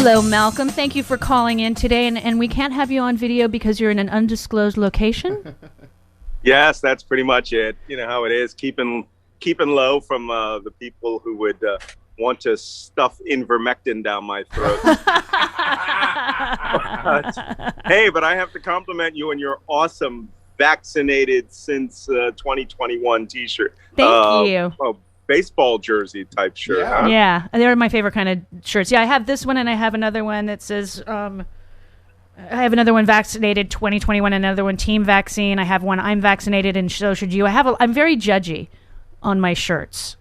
Hello, Malcolm. Thank you for calling in today, and we can't have you on video because you're in an undisclosed location? Yes, that's pretty much it. You know how it is, keeping low from the people who would want to stuff ivermectin down my throat. But I have to compliment you on your awesome vaccinated since 2021 t-shirt. Thank you. Baseball jersey type shirt. Yeah. Huh? Yeah, they're my favorite kind of shirts. Yeah, I have this one, and I have another one that says, I have another one vaccinated 2021, another one team vaccine. I have one I'm vaccinated, and so should you. I'm very judgy on my shirts.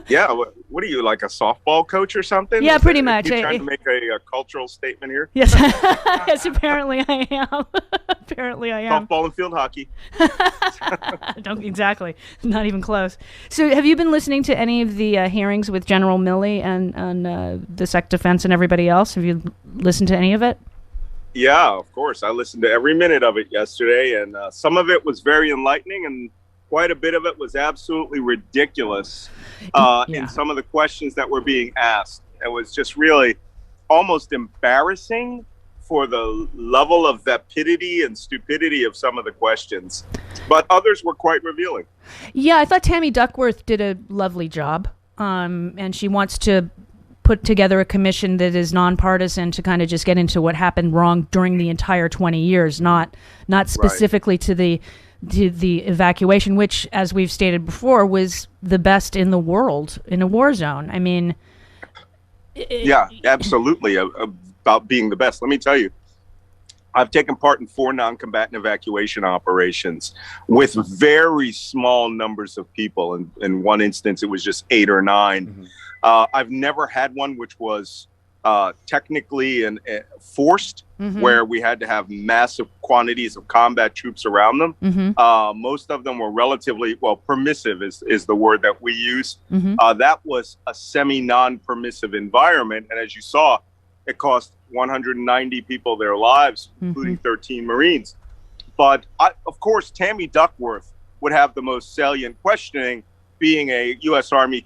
Yeah, what are you, like a softball coach or something? Yeah, pretty much. You're trying to make a cultural statement here? Yes, yes, apparently I am. Apparently I am. Softball and field hockey. Don't exactly. Not even close. So have you been listening to any of the hearings with General Milley and the Sec Defense and everybody else? Have you listened to any of it? Yeah, of course. I listened to every minute of it yesterday, and some of it was very enlightening, and quite a bit of it was absolutely ridiculous in some of the questions that were being asked. It was just really almost embarrassing for the level of vapidity and stupidity of some of the questions. But others were quite revealing. Yeah, I thought Tammy Duckworth did a lovely job. And she wants to put together a commission that is nonpartisan to kind of just get into what happened wrong during the entire 20 years, not specifically to the evacuation, which, as we've stated before, was the best in the world in a war zone. I mean, yeah, absolutely, about being the best. Let me tell you, I've taken part in 4 non-combatant evacuation operations with very small numbers of people. In one instance, it was just 8 or 9. Mm-hmm. I've never had one which was technically forced, mm-hmm. where we had to have massive quantities of combat troops around them. Mm-hmm. Most of them were relatively, permissive is the word that we use. Mm-hmm. That was a semi-non-permissive environment. And as you saw, it cost 190 people their lives, mm-hmm. including 13 Marines. But of course, Tammy Duckworth would have the most salient questioning, being a U.S. Army,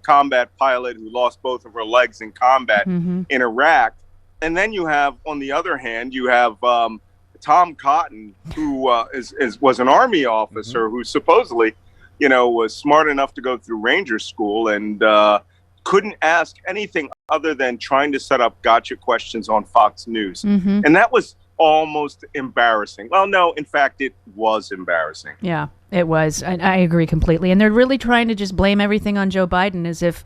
combat pilot who lost both of her legs in combat mm-hmm. in Iraq. And then you have, on the other hand, Thom Cotton, who was an Army officer mm-hmm. who supposedly, was smart enough to go through Ranger School and couldn't ask anything other than trying to set up gotcha questions on Fox News. Mm-hmm. And that was almost embarrassing. Well, no, in fact, it was embarrassing. Yeah, it was. I agree completely. And they're really trying to just blame everything on Joe Biden, as if,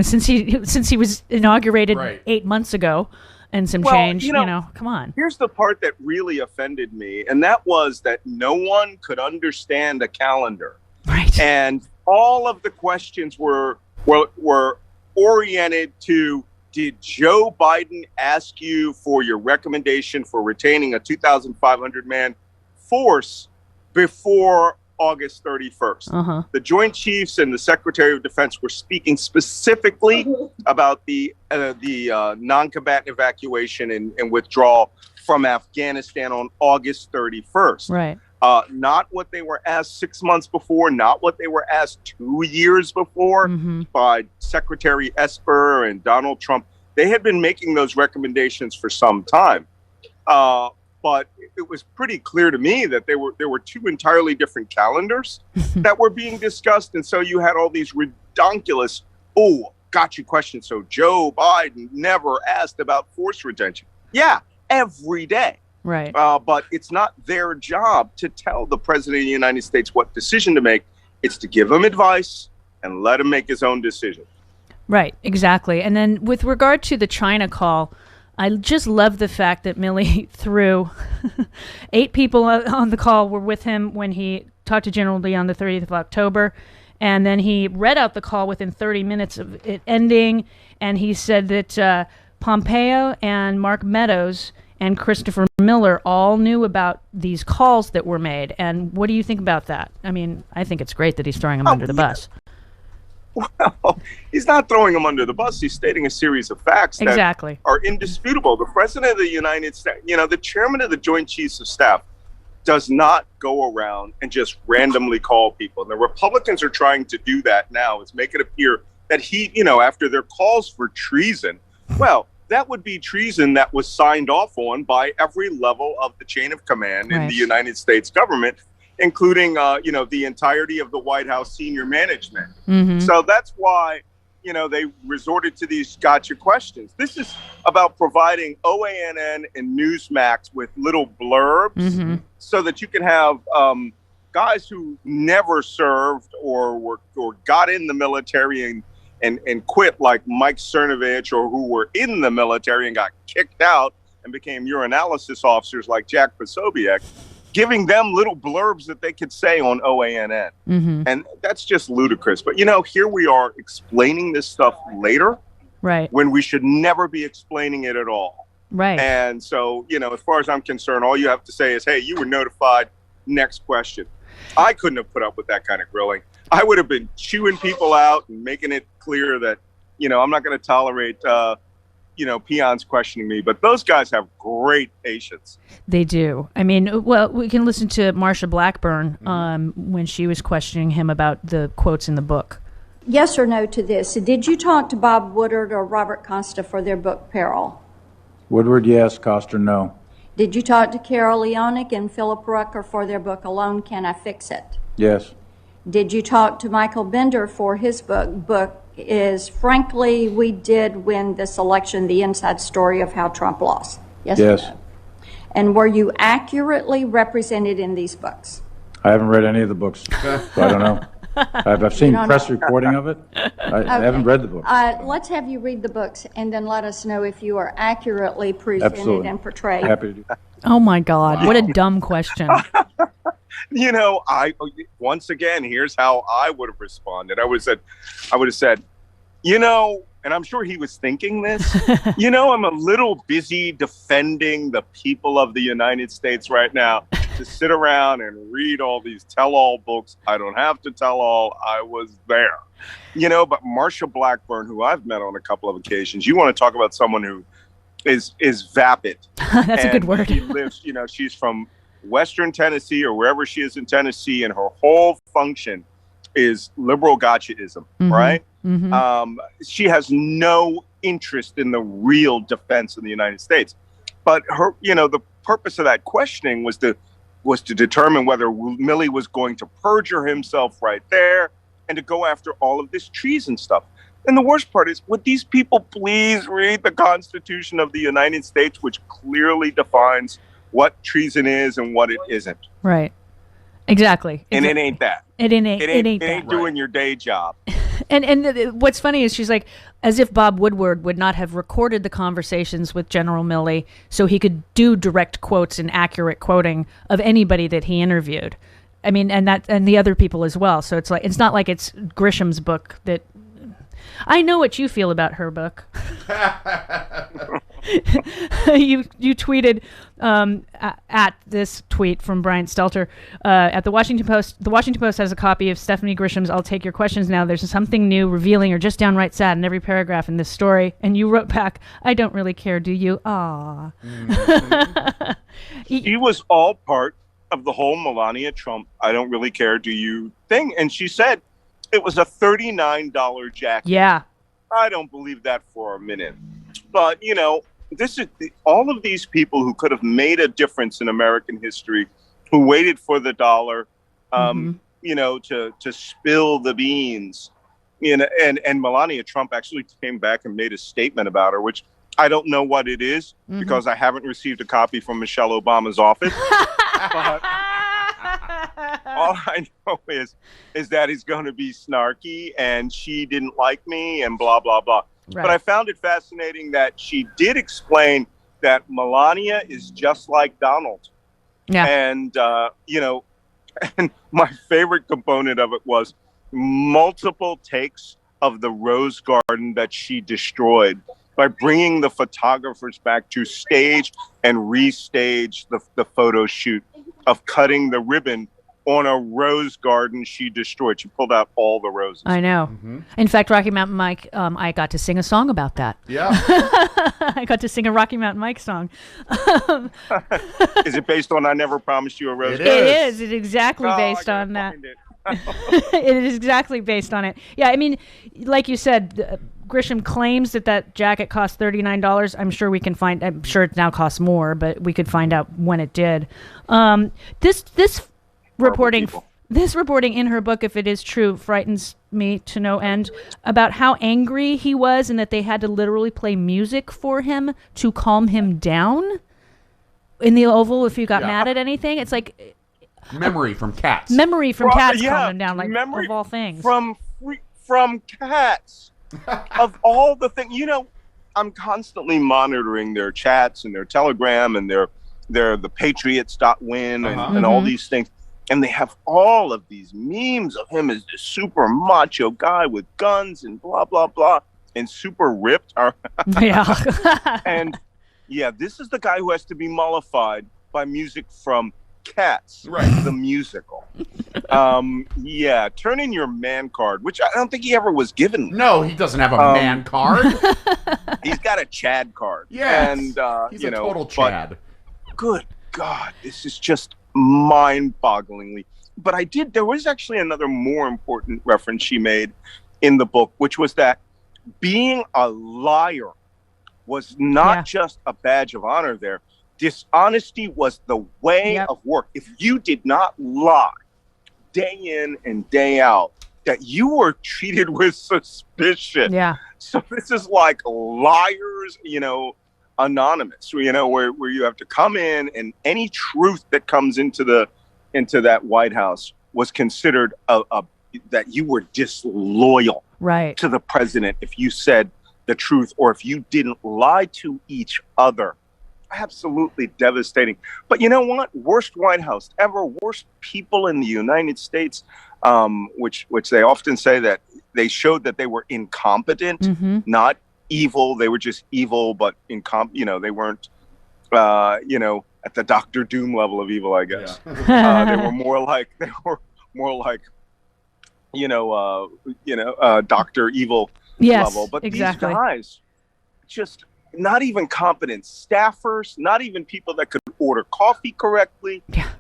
since he was inaugurated 8 months ago and some change, come on. Here's the part that really offended me, and that was that no one could understand a calendar. Right. And all of the questions were oriented to, did Joe Biden ask you for your recommendation for retaining a 2,500-man force before August 31st? Uh-huh. The Joint Chiefs and the Secretary of Defense were speaking specifically about the non-combatant evacuation and withdrawal from Afghanistan on August 31st. Right. Not what they were asked 6 months before, not what they were asked 2 years before mm-hmm. by Secretary Esper and Donald Trump. They had been making those recommendations for some time. But it was pretty clear to me that there were 2 entirely different calendars that were being discussed. And so you had all these redonkulous, gotcha questions. So Joe Biden never asked about force retention. Yeah, every day. Right. But it's not their job to tell the president of the United States what decision to make. It's to give him advice and let him make his own decision. Right, exactly. And then with regard to the China call, I just love the fact that Milley threw 8 people on the call were with him when he talked to General Lee on the 30th of October. And then he read out the call within 30 minutes of it ending. And he said that Pompeo and Mark Meadows and Christopher Miller all knew about these calls that were made. And what do you think about that? I mean, I think it's great that he's throwing them under the bus. Well, he's not throwing them under the bus. He's stating a series of facts that are indisputable. The president of the United States, the chairman of the Joint Chiefs of Staff does not go around and just randomly call people. And the Republicans are trying to do that now, is make it appear that he, after their calls for treason, well, that would be treason that was signed off on by every level of the chain of command in the United States government, including, the entirety of the White House senior management. So that's why, they resorted to these gotcha questions. This is about providing OANN and Newsmax with little blurbs so that you can have guys who never served or got in the military and quit, like Mike Cernovich, or who were in the military and got kicked out and became urinalysis officers like Jack Posobiec, giving them little blurbs that they could say on OANN. And that's just ludicrous. But, here we are explaining this stuff later, when we should never be explaining it at all. And so, as far as I'm concerned, all you have to say is, hey, you were notified. Next question. I couldn't have put up with that kind of grilling. I would have been chewing people out and making it clear that, I'm not going to tolerate, peons questioning me. But those guys have great patience. They do. I mean, well, we can listen to Marsha Blackburn when she was questioning him about the quotes in the book. Yes or no to this? Did you talk to Bob Woodward or Robert Costa for their book, Peril? Woodward, yes. Costa, no. Did you talk to Carol Leonick and Philip Rucker for their book, Alone Can I Fix It? Yes. Did you talk to Michael Bender for his book is, Frankly, We Did Win This Election, The Inside Story of How Trump Lost? Yes. Or no? And were you accurately represented in these books? I haven't read any of the books, so I don't know. I've seen press reporting of it. I haven't read the book. Let's have you read the books and then let us know if you are accurately presented and portrayed. Happy to do that. Oh my God, what a dumb question. Once again, here's how I would have responded. I would have said, and I'm sure he was thinking this, I'm a little busy defending the people of the United States right now to sit around and read all these tell-all books. I don't have to tell all. I was there. But Marsha Blackburn, who I've met on a couple of occasions, you want to talk about someone who is vapid. That's a good word. She lives, she's from Western Tennessee or wherever she is in Tennessee, and her whole function is liberal gotchaism, right? She has no interest in the real defense of the United States. But her, the purpose of that questioning was to determine whether Milley was going to perjure himself right there and to go after all of this treason stuff. And the worst part is, would these people please read the Constitution of the United States, which clearly defines what treason is and what it isn't? Right. Exactly. And it ain't that. It ain't doing your day job. And what's funny is she's like, as if Bob Woodward would not have recorded the conversations with General Milley so he could do direct quotes and accurate quoting of anybody that he interviewed. I mean, and the other people as well. So it's not like it's Grisham's book that. I know what you feel about her book. You tweeted at this tweet from Brian Stelter at the Washington Post. The Washington Post has a copy of Stephanie Grisham's "I'll Take Your Questions Now." There's something new, revealing, or just downright sad in every paragraph in this story. And you wrote back, "I don't really care, do you?" Aw. She was all part of the whole Melania Trump "I don't really care, do you" thing, and she said it was a $39 jacket. Yeah. I don't believe that for a minute. But, this is all of these people who could have made a difference in American history, who waited for the dollar, to spill the beans. And Melania Trump actually came back and made a statement about her, which I don't know what it is because I haven't received a copy from Michelle Obama's office. But all I know is that he's going to be snarky and she didn't like me and blah, blah, blah. Right. But I found it fascinating that she did explain that Melania is just like Donald. Yeah. And, and my favorite component of it was multiple takes of the rose garden that she destroyed by bringing the photographers back to stage and restage the photo shoot of cutting the ribbon on a rose garden she destroyed. She pulled out all the roses. I know. In fact, Rocky Mountain Mike, I got to sing a song about that. Yeah. I got to sing a Rocky Mountain Mike song. Is it based on "I Never Promised You a Rose Garden"? It is. It's exactly based on that. It is exactly based on it. Yeah, I mean, like you said, Grisham claims that jacket cost $39. I'm sure we can find. I'm sure it now costs more, but we could find out when it did. This reporting in her book, if it is true, frightens me to no end about how angry he was and that they had to literally play music for him to calm him down in the Oval if you got mad at anything. It's like memory from Cats. Calmed him down, like, of all things. From Cats. Of all the things, I'm constantly monitoring their chats and their Telegram and their the Patriots.win and all these things. And they have all of these memes of him as this super macho guy with guns and blah, blah, blah, and super ripped. Yeah. And this is the guy who has to be mollified by music from Cats, the musical. Turn in your man card, which I don't think he ever was given. No, he doesn't have a man card. He's got a Chad card. Yeah, and he's a total Chad. Good God, this is just mind-bogglingly. But there was actually another more important reference she made in the book, which was that being a liar was not just a badge of honor there. Dishonesty was the way of work. If you did not lie day in and day out, that you were treated with suspicion. Yeah. So this is like Liars, Anonymous, where you have to come in, and any truth that comes into that White House was considered that you were disloyal to the president if you said the truth or if you didn't lie to each other. Absolutely devastating. But you know what? Worst White House ever. Worst people in the United States, which they often say that they showed that they were incompetent, not evil. They were just evil, but they weren't, at the Dr. Doom level of evil, I guess. They were more like Dr. Evil level. But these guys, just not even competent staffers, not even people that could order coffee correctly. Yeah.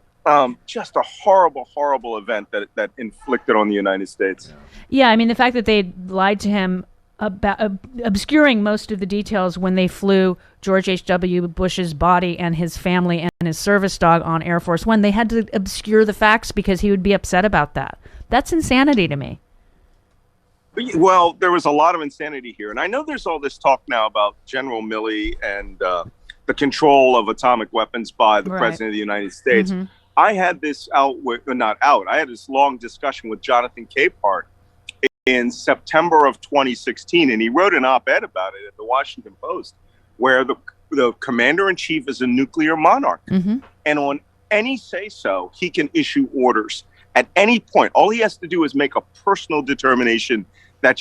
Just a horrible, horrible event that inflicted on the United States. Yeah, I mean, the fact that they lied to him about obscuring most of the details when they flew George H.W. Bush's body and his family and his service dog on Air Force One, they had to obscure the facts because he would be upset about that. That's insanity to me. Well, there was a lot of insanity here. And I know there's all this talk now about General Milley and the control of atomic weapons by the President of the United States. I had this I had this long discussion with Jonathan Capehart in September of 2016, and he wrote an op-ed about it at the Washington Post, where the commander-in-chief is a nuclear monarch. And on any say-so, he can issue orders at any point. All he has to do is make a personal determination that,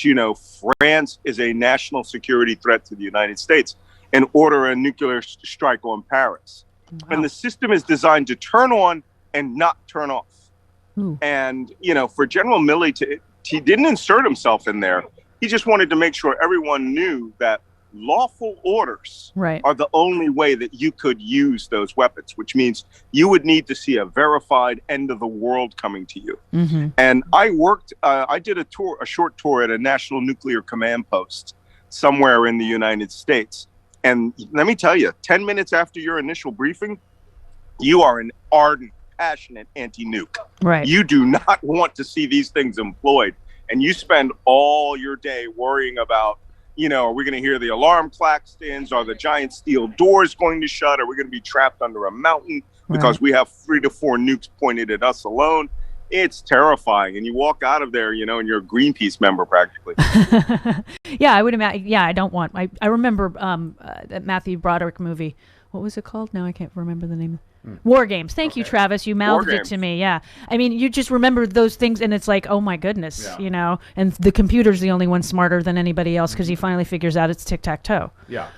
France is a national security threat to the United States and order a nuclear strike on Paris. Wow. And the system is designed to turn on and not turn off. And, for General Milley he didn't insert himself in there. He just wanted to make sure everyone knew that lawful orders are the only way that you could use those weapons, which means you would need to see a verified end of the world coming to you. And I did a short tour at a National Nuclear Command post somewhere in the United States. And let me tell you, 10 minutes after your initial briefing, you are an ardent, passionate anti-nuke. You do not want to see these things employed. And you spend all your day worrying about, are we going to hear the alarm klaxons? Are the giant steel doors going to shut? Are we going to be trapped under a mountain because we have 3 to 4 nukes pointed at us alone? It's terrifying. And you walk out of there, and you're a Greenpeace member practically. Yeah, I would imagine. Yeah, I remember that Matthew Broderick movie. What was it called? Now I can't remember the name. War Games. Thank you, Travis. You mouthed it to me. Yeah. I mean, you just remember those things, and it's like, oh my goodness, and the computer's the only one smarter than anybody else because he finally figures out it's tic-tac-toe. Yeah.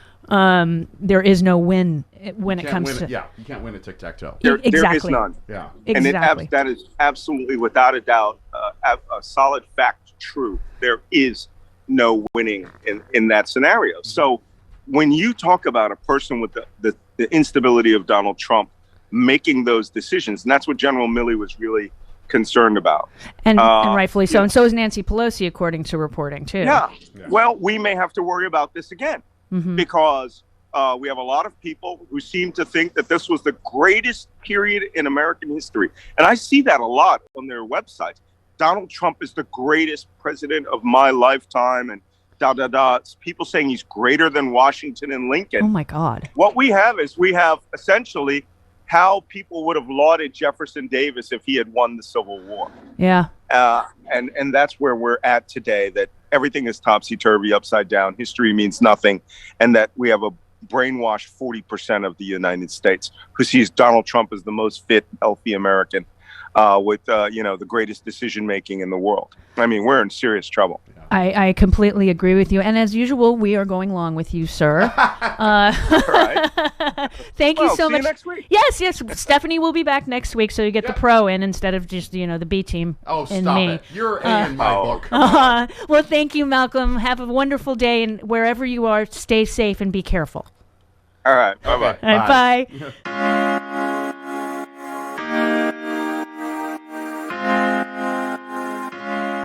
There is no win when it comes to... you can't win a tic-tac-toe. There is none. Yeah. Exactly. And that is absolutely, without a doubt, a solid fact true. There is no winning in that scenario. So when you talk about a person with the instability of Donald Trump making those decisions, and that's what General Milley was really concerned about. And rightfully so. And so is Nancy Pelosi, according to reporting, too. Yeah. Well, we may have to worry about this again because we have a lot of people who seem to think that this was the greatest period in American history. And I see that a lot on their websites. Donald Trump is the greatest president of my lifetime, and It's people saying he's greater than Washington and Lincoln. Oh, my God. What we have essentially how people would have lauded Jefferson Davis if he had won the Civil War. Yeah. And that's where we're at today, that everything is topsy-turvy, upside down. History means nothing, and that we have a brainwashed 40% of the United States who sees Donald Trump as the most fit, healthy American with the greatest decision-making in the world. I mean, we're in serious trouble. I completely agree with you. And as usual, we are going along with you, sir. Right. Thank you so see much. You next week. Yes. Stephanie will be back next week, so you get the pro in instead of just, the B team. Oh, and stop me. it. You're in my book. Well, thank you, Malcolm. Have a wonderful day, and wherever you are, stay safe and be careful. All right. Bye-bye. All right, bye.